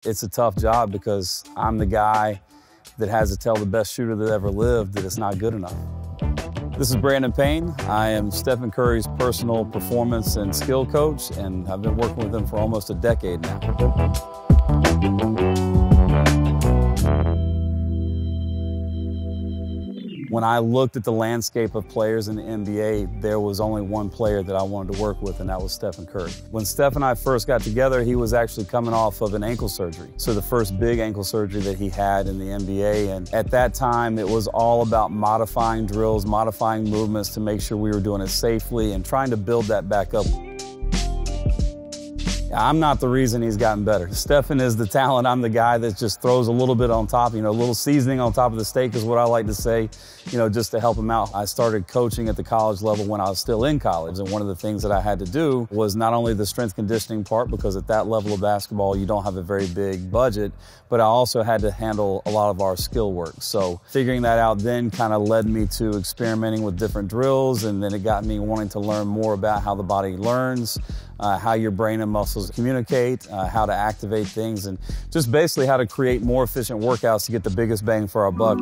It's a tough job because I'm the guy that has to tell the best shooter that ever lived that it's not good enough. This is Brandon Payne. I am Stephen Curry's personal performance and skill coach, and I've been working with him for almost a decade now. When I looked at the landscape of players in the NBA, there was only one player that I wanted to work with, and that was Stephen Curry. When Steph and I first got together, he was actually coming off of an ankle surgery. So the first big ankle surgery that he had in the NBA. And at that time, it was all about modifying drills, modifying movements to make sure we were doing it safely and trying to build that back up. I'm not the reason he's gotten better. Stephen is the talent. I'm the guy that just throws a little bit on top, a little seasoning on top of the steak is what I like to say, just to help him out. I started coaching at the college level when I was still in college, and one of the things that I had to do was not only the strength conditioning part, because at that level of basketball, you don't have a very big budget, but I also had to handle a lot of our skill work. So figuring that out then kind of led me to experimenting with different drills, and then it got me wanting to learn more about how the body learns, how your brain and muscles communicate, how to activate things, and just basically how to create more efficient workouts to get the biggest bang for our buck.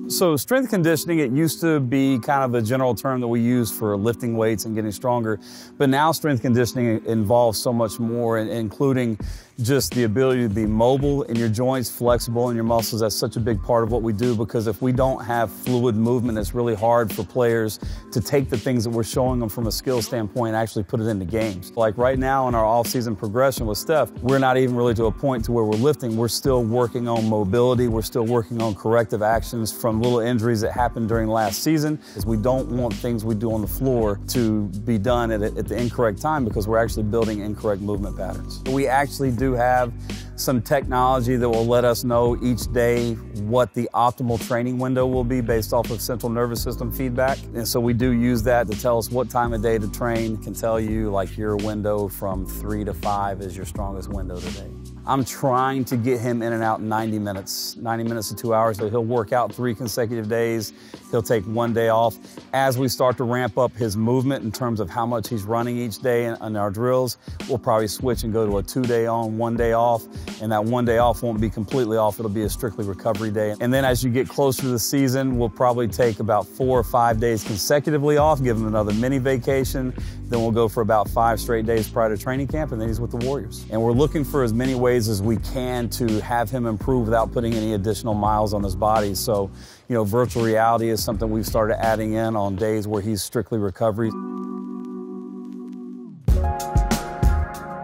So strength conditioning, it used to be kind of a general term that we use for lifting weights and getting stronger, but now strength conditioning involves so much more, including just the ability to be mobile in your joints, flexible in your muscles. That's such a big part of what we do, because if we don't have fluid movement, it's really hard for players to take the things that we're showing them from a skill standpoint and actually put it into games. Like right now in our off-season progression with Steph, we're not even really to a point to where we're lifting. We're still working on mobility. We're still working on corrective actions from little injuries that happened during last season, because we don't want things we do on the floor to be done at the incorrect time, because we're actually building incorrect movement patterns. We actually do have some technology that will let us know each day what the optimal training window will be based off of central nervous system feedback. And so we do use that to tell us what time of day to train. Can tell you like your window from 3 to 5 is your strongest window today. I'm trying to get him in and out in 90 minutes to 2 hours. So he'll work out 3 consecutive days. He'll take 1 day off. As we start to ramp up his movement in terms of how much he's running each day in our drills, we'll probably switch and go to a 2 day on, 1 day off. And that 1 day off won't be completely off. It'll be a strictly recovery day. And then as you get closer to the season, we'll probably take about 4 or 5 days consecutively off, give him another mini vacation. Then we'll go for about 5 straight days prior to training camp, and then he's with the Warriors. And we're looking for as many ways as we can to have him improve without putting any additional miles on his body. So, virtual reality is something we've started adding in on days where he's strictly recovery.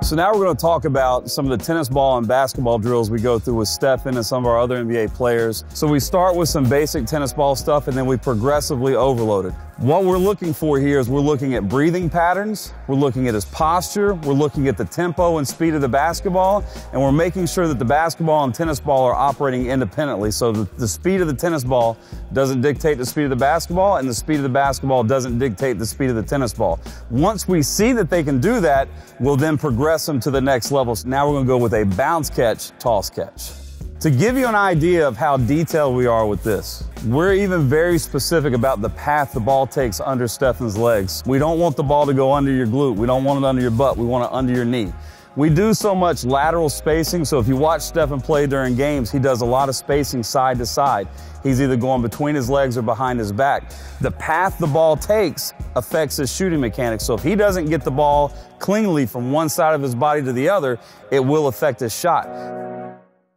So now we're going to talk about some of the tennis ball and basketball drills we go through with Stephen and some of our other NBA players. So we start with some basic tennis ball stuff, and then we progressively overload it. What we're looking for here is we're looking at breathing patterns, we're looking at his posture, we're looking at the tempo and speed of the basketball, and we're making sure that the basketball and tennis ball are operating independently, so that the speed of the tennis ball doesn't dictate the speed of the basketball, and the speed of the basketball doesn't dictate the speed of the tennis ball. Once we see that they can do that, we'll then progress them to the next level. So now we're going to go with a bounce catch, toss catch. To give you an idea of how detailed we are with this, we're even very specific about the path the ball takes under Stephen's legs. We don't want the ball to go under your glute. We don't want it under your butt. We want it under your knee. We do so much lateral spacing, so if you watch Stephen play during games, he does a lot of spacing side to side. He's either going between his legs or behind his back. The path the ball takes affects his shooting mechanics, so if he doesn't get the ball cleanly from one side of his body to the other, it will affect his shot.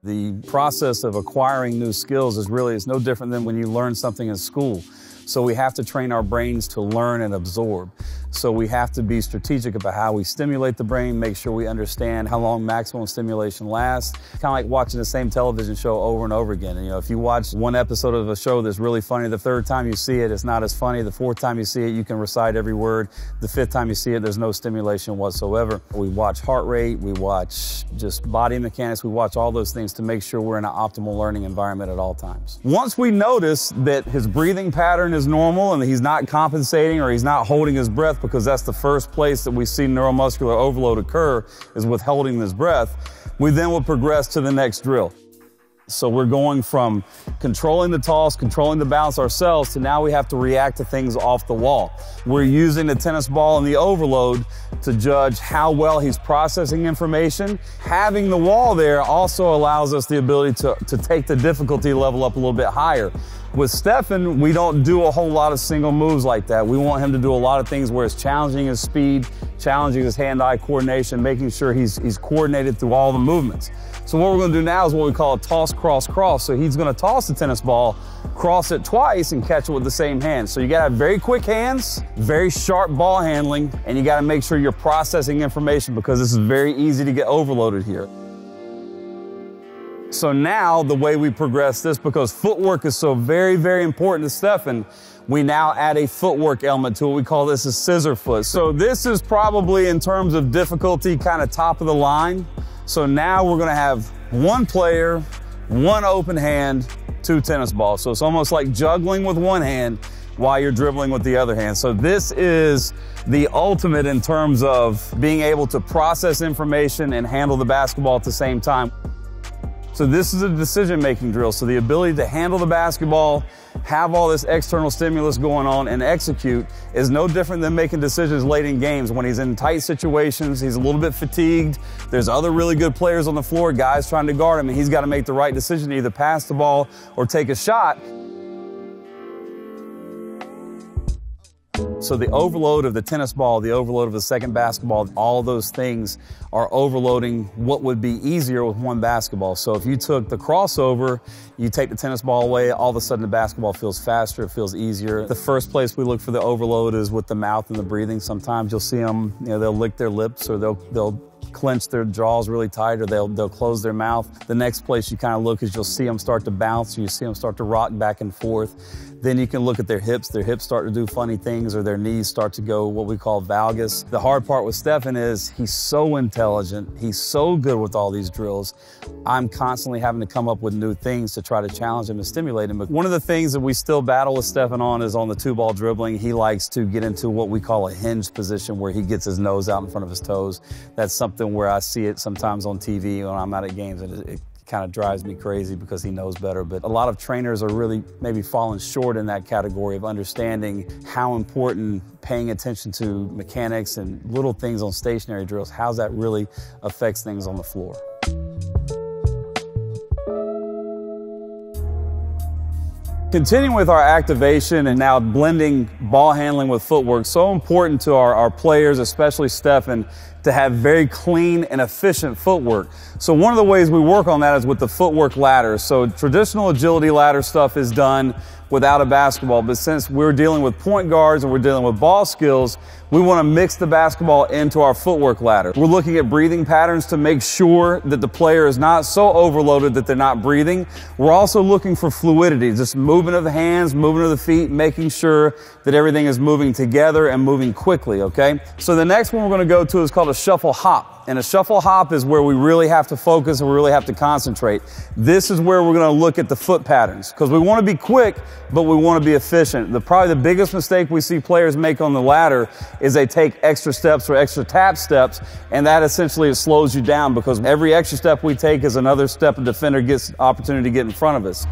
The process of acquiring new skills is no different than when you learn something in school. So we have to train our brains to learn and absorb. So we have to be strategic about how we stimulate the brain, make sure we understand how long maximum stimulation lasts. Kind of like watching the same television show over and over again. And, if you watch one episode of a show that's really funny, the third time you see it, it's not as funny. The fourth time you see it, you can recite every word. The fifth time you see it, there's no stimulation whatsoever. We watch heart rate, we watch just body mechanics, we watch all those things to make sure we're in an optimal learning environment at all times. Once we notice that his breathing pattern is normal and he's not compensating or he's not holding his breath, because that's the first place that we see neuromuscular overload occur, is with holding his breath, we then will progress to the next drill. So we're going from controlling the toss, controlling the bounce ourselves, to now we have to react to things off the wall. We're using the tennis ball and the overload to judge how well he's processing information. Having the wall there also allows us the ability to take the difficulty level up a little bit higher. With Stephen, we don't do a whole lot of single moves like that. We want him to do a lot of things where it's challenging his speed, challenging his hand-eye coordination, making sure he's coordinated through all the movements. So what we're gonna do now is what we call a toss, cross, cross. So he's gonna toss the tennis ball, cross it twice, and catch it with the same hand. So you gotta have very quick hands, very sharp ball handling, and you gotta make sure you're processing information, because this is very easy to get overloaded here. So now the way we progress this, because footwork is so very, very important to Stephen, we now add a footwork element to it. We call this a scissor foot. So this is probably, in terms of difficulty, kind of top of the line. So now we're gonna have one player, one open hand, two tennis balls. So it's almost like juggling with one hand while you're dribbling with the other hand. So this is the ultimate in terms of being able to process information and handle the basketball at the same time. So this is a decision-making drill. So the ability to handle the basketball, have all this external stimulus going on, and execute is no different than making decisions late in games. When he's in tight situations, he's a little bit fatigued, there's other really good players on the floor, guys trying to guard him, and he's got to make the right decision to either pass the ball or take a shot. So the overload of the tennis ball, the overload of the second basketball, all those things are overloading what would be easier with one basketball. So if you took the crossover, you take the tennis ball away, all of a sudden the basketball feels faster, it feels easier. The first place we look for the overload is with the mouth and the breathing. Sometimes you'll see them, they'll lick their lips, or they'll clench their jaws really tight, or they'll close their mouth. The next place you kind of look is you'll see them start to bounce, or you see them start to rock back and forth. Then you can look at their hips start to do funny things, or their knees start to go what we call valgus. The hard part with Stephen is he's so intelligent, he's so good with all these drills. I'm constantly having to come up with new things to try to challenge him and stimulate him. But one of the things that we still battle with Stephen on is on the two-ball dribbling. He likes to get into what we call a hinge position, where he gets his nose out in front of his toes. That's something where I see it sometimes on TV when I'm out at games, and it kind of drives me crazy because he knows better. But a lot of trainers are really maybe falling short in that category of understanding how important paying attention to mechanics and little things on stationary drills, how that really affects things on the floor. Continuing with our activation and now blending ball handling with footwork, so important to our players, especially Stephen, to have very clean and efficient footwork. So one of the ways we work on that is with the footwork ladder. So traditional agility ladder stuff is done without a basketball, but since we're dealing with point guards and we're dealing with ball skills, we want to mix the basketball into our footwork ladder. We're looking at breathing patterns to make sure that the player is not so overloaded that they're not breathing. We're also looking for fluidity, just movement of the hands, movement of the feet, making sure that everything is moving together and moving quickly, okay? So the next one we're going to go to is called a shuffle hop. And a shuffle hop is where we really have to focus and we really have to concentrate. This is where we're going to look at the foot patterns, because we want to be quick, but we want to be efficient. Probably the biggest mistake we see players make on the ladder is they take extra steps or extra tap steps, and that essentially slows you down, because every extra step we take is another step a defender gets opportunity to get in front of us.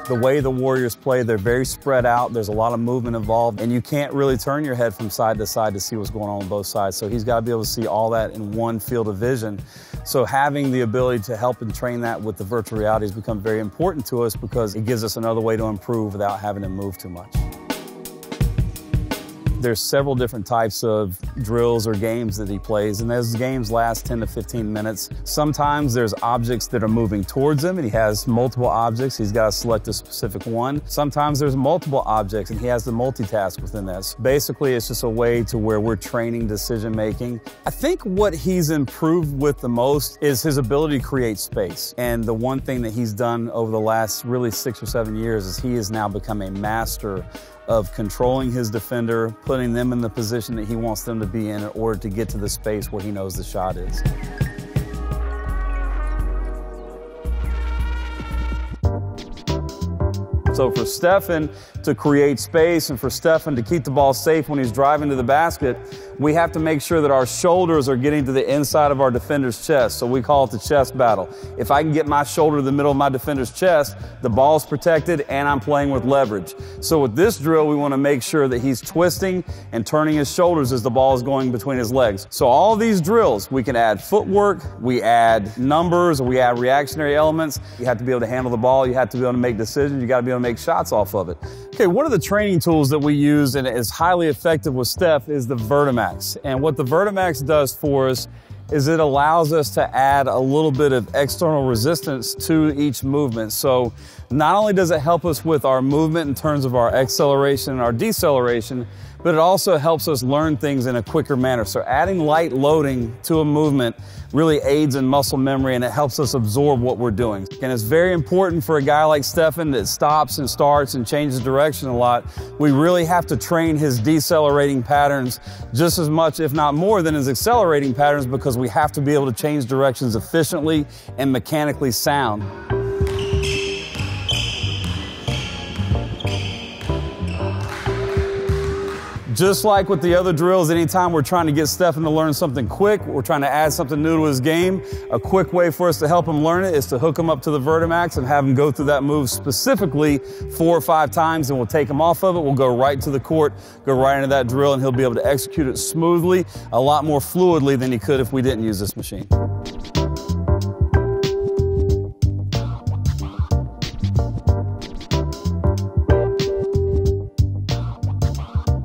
The way the Warriors play, they're very spread out. There's a lot of movement involved, and you can't really turn your head from side to side to see what's going on both sides. So he's got to be able to see all that in one field of vision. So having the ability to help and train that with the virtual reality has become very important to us, because it gives us another way to improve without having to move too much. There's several different types of drills or games that he plays, and those games last 10 to 15 minutes. Sometimes there's objects that are moving towards him, and he has multiple objects. He's got to select a specific one. Sometimes there's multiple objects, and he has to multitask within that. So basically, it's just a way to where we're training decision-making. I think what he's improved with the most is his ability to create space. And the one thing that he's done over the last really 6 or 7 years is he has now become a master of controlling his defender, putting them in the position that he wants them to be in order to get to the space where he knows the shot is. So for Stephen to create space and for Stephen to keep the ball safe when he's driving to the basket, we have to make sure that our shoulders are getting to the inside of our defender's chest. So we call it the chest battle. If I can get my shoulder to the middle of my defender's chest, the ball's protected and I'm playing with leverage. So with this drill, we want to make sure that he's twisting and turning his shoulders as the ball is going between his legs. So all these drills, we can add footwork, we add numbers, or we add reactionary elements. You have to be able to handle the ball, you have to be able to make decisions, you got to be able to make shots off of it. Okay, one of the training tools that we use and is highly effective with Steph is the Vertimax. And what the Vertimax does for us is it allows us to add a little bit of external resistance to each movement. So not only does it help us with our movement in terms of our acceleration and our deceleration, but it also helps us learn things in a quicker manner. So adding light loading to a movement really aids in muscle memory and it helps us absorb what we're doing. And it's very important for a guy like Stephen that stops and starts and changes direction a lot. We really have to train his decelerating patterns just as much, if not more, than his accelerating patterns, because we have to be able to change directions efficiently and mechanically sound. Just like with the other drills, anytime we're trying to get Stephen to learn something quick, we're trying to add something new to his game, a quick way for us to help him learn it is to hook him up to the Vertimax and have him go through that move specifically 4 or 5 times, and we'll take him off of it, we'll go right to the court, go right into that drill, and he'll be able to execute it smoothly, a lot more fluidly than he could if we didn't use this machine.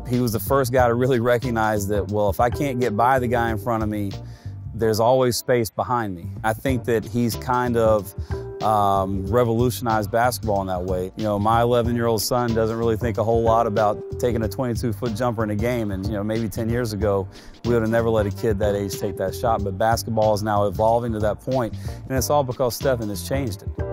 He was the first guy to really recognize that, well, if I can't get by the guy in front of me, there's always space behind me. I think that he's kind of revolutionized basketball in that way. You know, my 11-year-old son doesn't really think a whole lot about taking a 22-foot jumper in a game, and you know, maybe 10 years ago, we would have never let a kid that age take that shot, but basketball is now evolving to that point, and it's all because Stephen has changed it.